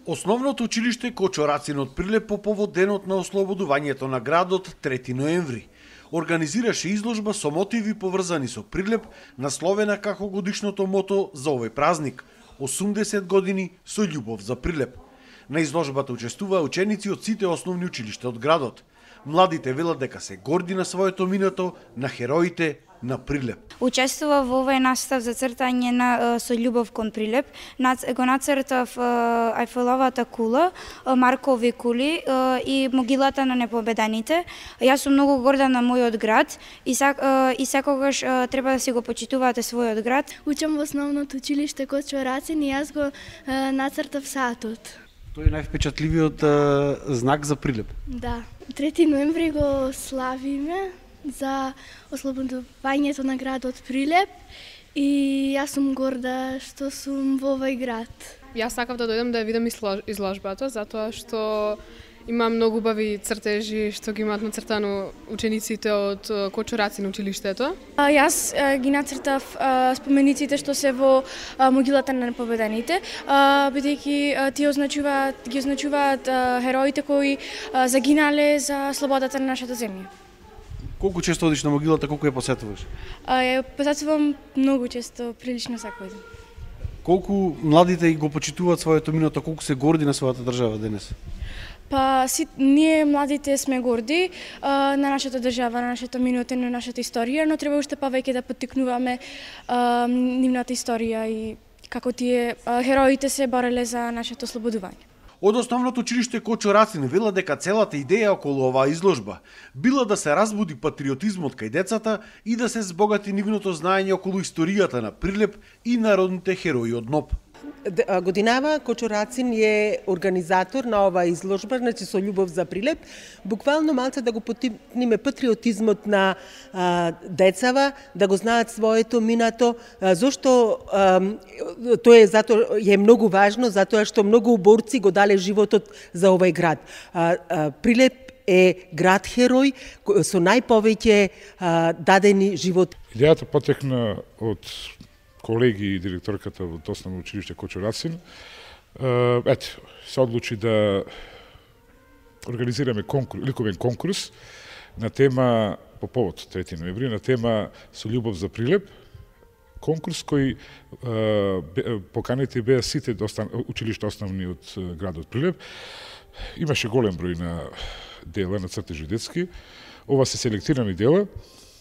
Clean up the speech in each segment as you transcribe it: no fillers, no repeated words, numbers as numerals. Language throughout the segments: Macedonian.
Основното училиште Кочо Рацин од Прилеп по повод денот на ослободувањето на градот 3 ноември организираше изложба со мотиви поврзани со Прилеп, насловена како годишното мото за овој празник – 80 години со љубов за Прилеп. На изложбата учествуваа ученици од сите основни училишта од градот. Младите велат дека се горди на своето минато, на хероите на Прилеп. Учествува во овој настав за цртање на со љубов кон Прилеп. Го нацртав Ајфеловата кула, Маркови кули и могилата на непобедените. Јас сум многу горда на мојот град и секогаш треба да си го почитувате својот град. Учам во основното училиште Кочо Рацин и јас го нацртав сатот. Тој е највпечатливиот знак за Прилеп. Да. 3 ноември го славиме за ослободувањето на градот Прилеп и јас сум горда што сум во овој град. Јас сакав да дојдам да ја видам изложбата, затоа што има многу убави цртежи што ги имаат нацртано учениците од Кочо Рацин училиштето. Јас ги нацртав спомениците што се во могилата на непобедените, бидејќи ги означуваат хероите кои загинале за слободата на нашата земја. Колку често одиш на могилата, колку ја посетуваш? Ја посетувам многу често, прилично секој ден. Колку младите го почитуваат своето минато, колку се горди на својата држава денес? Па ние младите сме горди на нашата држава, на нашето минуто, на нашата историја, но треба уште повеќе да поттикнуваме нивната историја и како тие хероите се бореле за нашето ослободување. Од основното училиште Кочо Рацин вела дека целата идеја околу оваа изложба била да се разбуди патриотизмот кај децата и да се збогати нивното знаење околу историјата на Прилеп и народните херои од НОП. Годинава Кочо Рацин е организатор на оваа изложба, значи со љубов за Прилеп, буквално малце да го поттикнеме патриотизмот на децава, да го знаат своето минато, зошто тоа е затоа е многу важно, затоа што многу борци го дале животот за овој град. Прилеп е град херој со најповеќе дадени живот. Идејата потекна од колеги и директорката од основно училиште Кочо Рацин. Се одлучи да организираме ликовен конкурс на тема по повод 3 ноември, на тема со љубов за Прилеп. Конкурс кој поканите беа сите училишта основни од градот Прилеп. Имаше голем број на дела, на цртежи детски. Ова се селектирани дела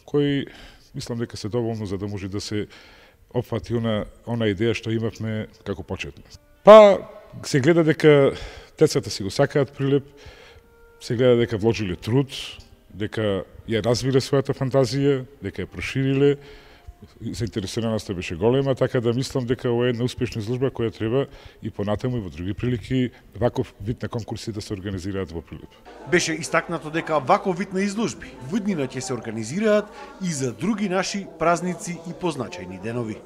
кои мислам дека се доволно за да може да се опфати она идеја што имавме како почетно. Па се гледа дека децата си го сакаат Прилеп, се гледа дека вложиле труд, дека ја развиле својата фантазија, дека ја прошириле, заинтересираноста беше голема, така да мислам дека ова е една успешна изложба која треба и понатаму и во други прилики ваков вид на конкурси да се организираат во Прилеп. Беше истакнато дека ваков вид на изложби во иднина ќе се организираат и за други наши празници и позначајни денови.